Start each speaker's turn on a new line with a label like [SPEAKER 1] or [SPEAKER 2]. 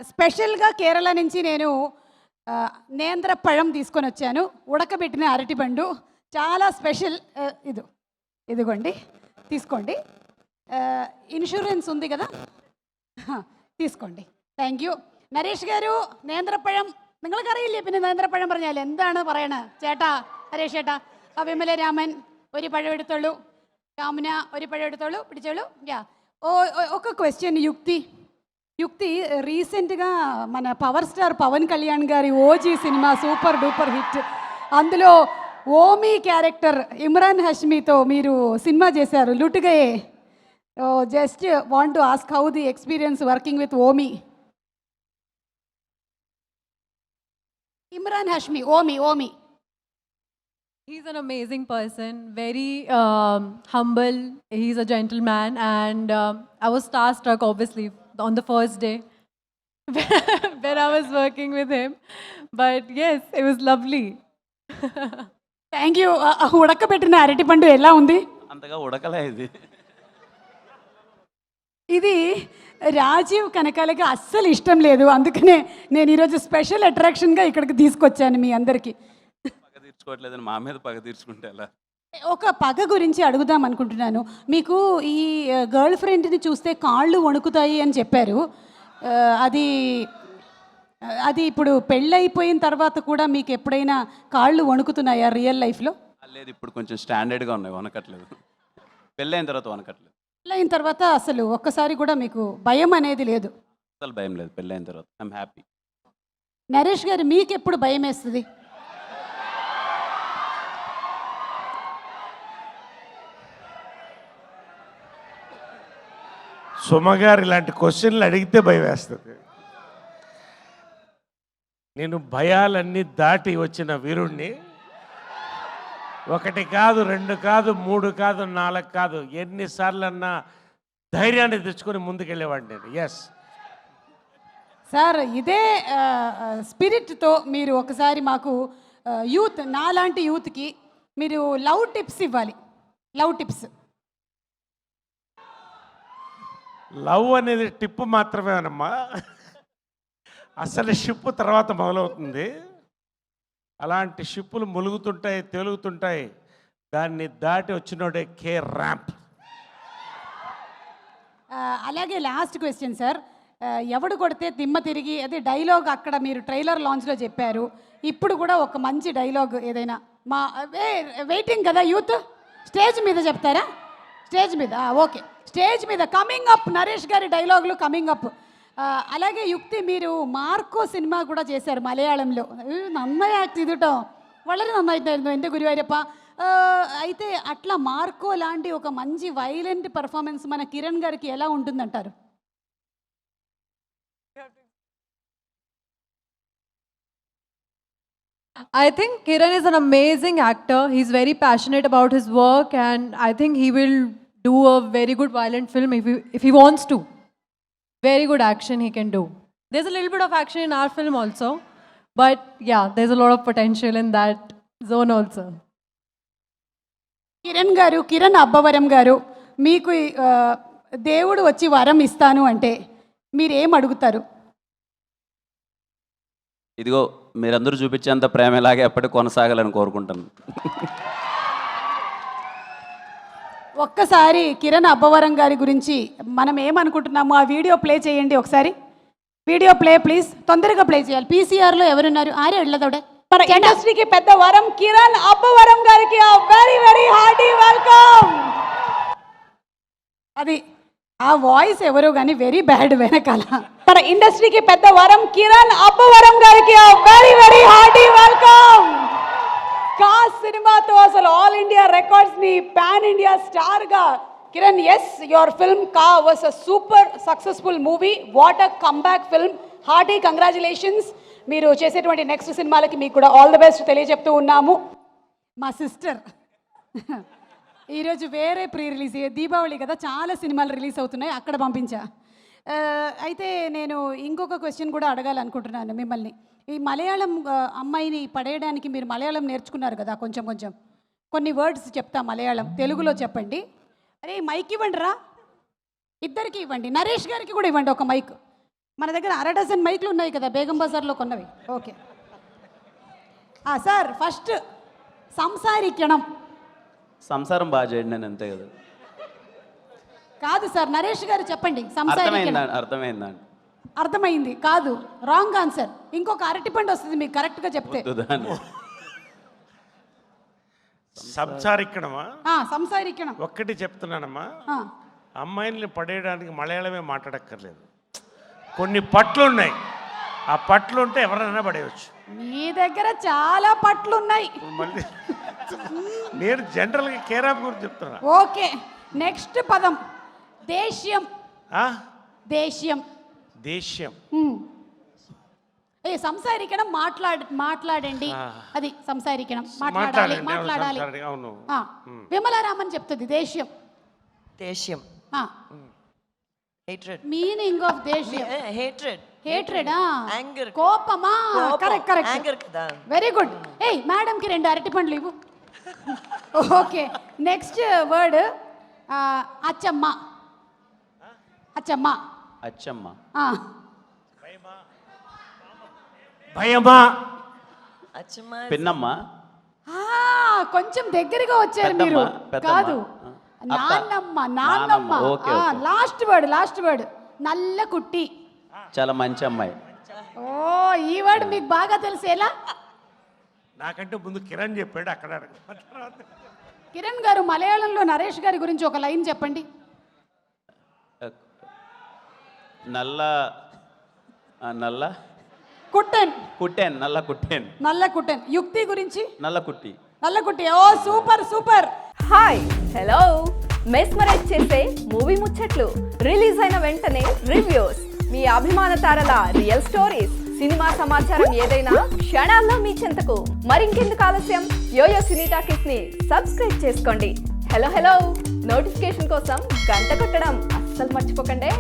[SPEAKER 1] స్పెషల్గా కేరళ నుంచి నేను నేంద్రపഴం తీసుకొని వచ్చాను. ఉడకబెట్టిన అరటిపండు చాలా స్పెషల్. ఇదిగోండి తీసుకోండి. ഇൻഷുറൻസ് ఉంది కదా, തീసుకోండి. Thank you. നരേഷ് ഗാരു നേന്ത്രപ്പഴം നിങ്ങൾക്കറിയില്ലേ? പിന്നെ നേന്ത്രപ്പഴം പറഞ്ഞാൽ എന്താണ് പറയണത്? ചേട്ടാ, നരേഷ് ചേട്ടാ, വിമല രാമൻ ഒരു പഴം എടുത്തോളൂ, കാമുന ഒരു പഴം എടുത്തോളൂ, പിടിച്ചോളൂ. ఒక క్వశ్చన్. యుక్తి రీసెంట్గా మన పవర్ స్టార్ పవన్ కళ్యాణ్ గారి ఓజీ సినిమా సూపర్ డూపర్ హిట్. అందులో ఓమీ క్యారెక్టర్ ఇమ్రాన్ హష్మీతో మీరు సినిమా చేశారు, లుటుగయే. Just want to ask how the experience working with Omi. Imran Hashmi, Omi.
[SPEAKER 2] He's an amazing person, very humble. He's a gentleman, and I was starstruck, obviously, on the first day when I was working with him. But yes, it was lovely.
[SPEAKER 1] Thank you. ఉడకబెట్టిన అరటిపండు ఎలా ఉంది?
[SPEAKER 3] అంతగా ఉడకలే ఇది.
[SPEAKER 1] ఇది రాజీవ్ కనకాలకి అస్సలు ఇష్టం లేదు, అందుకనే నేను ఈరోజు స్పెషల్ అట్రాక్షన్గా ఇక్కడికి తీసుకొచ్చాను మీ అందరికీ.
[SPEAKER 3] పగ తీర్చుకోవట్లేదని మా మీద పగ తీర్చుకుంటే ఎలా?
[SPEAKER 1] ఒక పగ గురించి అడుగుదాం అనుకుంటున్నాను. మీకు ఈ గర్ల్ ఫ్రెండ్ని చూస్తే కాళ్ళు వణుకుతాయి అని చెప్పారు. అది ఇప్పుడు పెళ్ళైపోయిన తర్వాత కూడా మీకు ఎప్పుడైనా కాళ్ళు వణుకుతున్నాయా రియల్ లైఫ్లో?
[SPEAKER 3] లేదు, ఇప్పుడు కొంచెం స్టాండర్డ్గా ఉన్నాయి, వనకట్లేదు. పెళ్ళైన తర్వాత వనకట్లేదు.
[SPEAKER 1] పెళ్ళైన తర్వాత అసలు ఒక్కసారి కూడా మీకు భయం అనేది లేదు?
[SPEAKER 3] అసలు భయం లేదు పెళ్ళైన తర్వాత. I'm happy.
[SPEAKER 1] నరేష్ గారు, మీకు ఎప్పుడు భయం వేస్తుంది?
[SPEAKER 4] సుమగారు ఇలాంటి క్వశ్చన్లు అడిగితే భయం వేస్తుంది. నేను భయాలన్నీ దాటి వచ్చిన వీరుణ్ణి. 1 కాదు, 2 కాదు, 3 కాదు, 4 కాదు, ఎన్నిసార్లన్నా ధైర్యాన్ని తెచ్చుకొని ముందుకెళ్ళేవాడిని నేను. ఎస్
[SPEAKER 1] సార్, ఇదే స్పిరిట్తో మీరు ఒకసారి మాకు యూత్, నాలాంటి యూత్కి మీరు లవ్ టిప్స్ ఇవ్వాలి. Love tips.
[SPEAKER 4] లవ్ అనేది టిప్పు మాత్రమేనమ్మా, అసలు షిప్ తర్వాత మొదలవుతుంది. అలాంటి షిప్పులు ములుగుతుంటాయి, తేలుగుతుంటాయి, దాన్ని దాటి వచ్చినోడే కే ర్యాంప్.
[SPEAKER 1] అలాగే లాస్ట్ క్వశ్చన్ సార్, ఎవడు కొడితే దిమ్మ తిరిగి, అదే డైలాగ్ అక్కడ మీరు ట్రైలర్ లాంచ్లో చెప్పారు. ఇప్పుడు కూడా ఒక మంచి డైలాగ్ ఏదైనా మా వెయిటింగ్ కదా యూత్, స్టేజ్ మీద చెప్తారా? స్టేజ్ మీద ఓకే, స్టేజ్ మీద కమింగ్ అప్ నరేష్ గారి డైలాగులు కమింగ్ అప్. అలాగే యుక్తి, మీరు మార్కో సినిమా కూడా చేశారు మలయాళంలో. నന്നാయి యాక్ట్ ചെയ്തിട്ടോ, വളരെ നന്നായിട്ടായിരുന്നു എൻ്റെ ഗുരുവായൂരപ്പ. అయితే అట్లా మార్కో లాంటి ఒక మంచి వైలెంట్ పర్ఫార్మెన్స్ మన కిరణ్ గారికి ఎలా ఉంటుందంటారు?
[SPEAKER 2] I think Kiran is an amazing actor. He's very passionate about his work, and I think he will do a very good violent film if he wants to. Very good action he can do. There's a little bit of action in our film also, but yeah, there's a lot of potential in that zone also.
[SPEAKER 1] Kiran Abbavaram గారు, మీకు దేవుడు వచ్చి వరం ఇస్తాను అంటే మీరు ఏం అడుగుతారు?
[SPEAKER 3] ఇదిగో మీరందరూ చూపించేంత ప్రేమ ఇలాగే ఎప్పటికీ కొనసాగాలని కోరుకుంటాను.
[SPEAKER 1] ఒక్కసారి కిరణ్ అబ్బవరం గారి గురించి మనం ఏమనుకుంటున్నాము ఆ వీడియో ప్లే చేయండి ఒకసారి. వీడియో ప్లే ప్లీజ్, తొందరగా ప్లే చేయాలి. పీసీఆర్లో ఎవరున్నారు? ఆరే వెళ్ళదోడే. మన ఇండస్ట్రీకి పెద్ద వరం కిరణ్ అబ్బవరం గారికి వెరీ వెరీ హార్టీ వెల్కమ్. అది ఆ వాయిస్ ఎవరో కానీ వెరీ బ్యాడ్ వెనకాల. మన ఇండస్ట్రీకి పెద్ద వరం కిరణ్ అబ్బవరం గారికి very very hearty welcome. Ka సినిమాతో అసలు ఆల్ ఇండియా రికార్డ్స్ని పాన్ ఇండియా స్టార్గా Kiran. Yes, your film Ka was a super successful movie. What a comeback film. Hearty congratulations. మీరు చేసేటువంటి నెక్స్ట్ సినిమాలకి మీకు కూడా ఆల్ ద బెస్ట్ తెలియజెప్తూ ఉన్నాము. మా సిస్టర్ ఈరోజు వేరే ప్రీ రిలీజ్, దీపావళి కదా, చాలా సినిమాలు రిలీజ్ అవుతున్నాయి, అక్కడ పంపించా. అయితే నేను ఇంకొక క్వశ్చన్ కూడా అడగాలనుకుంటున్నాను మిమ్మల్ని. ఈ మలయాళం అమ్మాయిని పడేయడానికి మీరు మలయాళం నేర్చుకున్నారు కదా, కొంచెం కొంచెం కొన్ని వర్డ్స్ చెప్తా మలయాళం, తెలుగులో చెప్పండి. అరే మైక్ ఇవ్వండి రా, ఇద్దరికి ఇవ్వండి, నరేష్ గారికి కూడా ఇవ్వండి ఒక మైక్. మన దగ్గర 1/2 డజన్ మైకులు ఉన్నాయి కదా బేగం బజార్లో కొన్నవి. ఓకే సార్, ఫస్ట్ సంసారికణం.
[SPEAKER 3] సంసారం బాగా చేయండి నేను అంతే కదా.
[SPEAKER 1] కాదు సార్, నరేష్ గారు చెప్పండి. సంసారికణం
[SPEAKER 3] అర్థమైందండి.
[SPEAKER 1] అర్థమైంది కాదు, రాంగ్ ఆన్సర్. ఇంకొక అరటిపండు వస్తుంది మీకు కరెక్ట్గా చెప్తే.
[SPEAKER 3] దాన్ని
[SPEAKER 4] సంసారిక్కడమా?
[SPEAKER 1] సంసారికణం
[SPEAKER 4] ఒక్కటి చెప్తున్నానమ్మా,
[SPEAKER 1] ఆ,
[SPEAKER 4] అమ్మాయిల్ని పడేయడానికి మలయాళమే మాట్లాడక్కర్లేదు. కొన్ని పట్లు ఉన్నాయి, ఆ పట్లు ఉంటే ఎవరైనా పడేయచ్చు.
[SPEAKER 1] మీ దగ్గర చాలా పట్లు ఉన్నాయి.
[SPEAKER 4] మళ్ళీ నేను జనరల్గా కేరాప్ గురించి చెప్తున్నా.
[SPEAKER 1] ఓకే, నెక్స్ట్ పదం దేశ్యం.
[SPEAKER 4] ఆ?
[SPEAKER 1] దేశ్యం.
[SPEAKER 4] దేశ్యం.
[SPEAKER 1] సంసారికణం మాట్లాడండి. అది సంసారికణం,
[SPEAKER 4] మాట్లాడాలి.
[SPEAKER 1] మాట్లాడాలి.
[SPEAKER 4] అవును.
[SPEAKER 1] విమలారామన్ చెప్తుంది దేశ్యం.
[SPEAKER 5] దేశ్యం. hatred.
[SPEAKER 1] Meaning of దేశ్యం.
[SPEAKER 5] hatred.
[SPEAKER 1] హేట్రెడా?
[SPEAKER 5] Anger.
[SPEAKER 1] కోపమా? Correct correct.
[SPEAKER 5] Anger కదా.
[SPEAKER 1] Very good. మేడంకి 2 అరటిపండ్లు ఇవ్వు. Okay, next word Achamma. Achamma.
[SPEAKER 3] Achamma.
[SPEAKER 4] భయమా?
[SPEAKER 5] అచ్చమ్మా.
[SPEAKER 3] పిన్నమ్మ.
[SPEAKER 1] కొంచెం దగ్గరగా వచ్చారు
[SPEAKER 3] పెద్దమ్మ,
[SPEAKER 1] మీరు.
[SPEAKER 3] పెద్దమ్మ.
[SPEAKER 1] కాదు,
[SPEAKER 3] అత్త.
[SPEAKER 1] నాన్నమ్మ.
[SPEAKER 3] నాన్నమ్మ. Okay, okay.
[SPEAKER 1] లాస్ట్ వర్డ్ నల్ల కుట్టి.
[SPEAKER 3] చాలా మంచి అమ్మాయి.
[SPEAKER 1] ఈ వర్డ్ మీకు బాగా తెలిసేలా?
[SPEAKER 4] నాకంటే ముందు కిరణ్ చెప్పాడు, అక్కడ
[SPEAKER 1] కిరణ్ గారు మలయాళంలో నరేష్ గారి గురించి ఒక లైన్ చెప్పండి.
[SPEAKER 3] నల్ల నల్ల
[SPEAKER 1] కుట్టెన్.
[SPEAKER 3] కుట్టెన్. నల్ల కుట్టెన్.
[SPEAKER 1] నల్ల కుట్టెన్. యుక్తి గురించి?
[SPEAKER 3] నల్ల కుట్టి.
[SPEAKER 1] నల్ల కుట్టి. Super super.
[SPEAKER 6] Hi, hello. Mesmerise చేసే మూవీ ముచ్చట్లు, రిలీజ్ అయిన వెంటనే రివ్యూస్, మీ అభిమాన తారల రియల్ స్టోరీస్, సినిమా సమాచారం ఏదైనా క్షణాల్లో మీ చెంతకు. మరింకెందుకు ఆలస్యం, యోయో సినీ టాకీస్ ని సబ్స్క్రైబ్ చేసుకోండి. హలో హలో నోటిఫికేషన్ కోసం గంట కొట్టడం అస్సలు మర్చిపోకండి.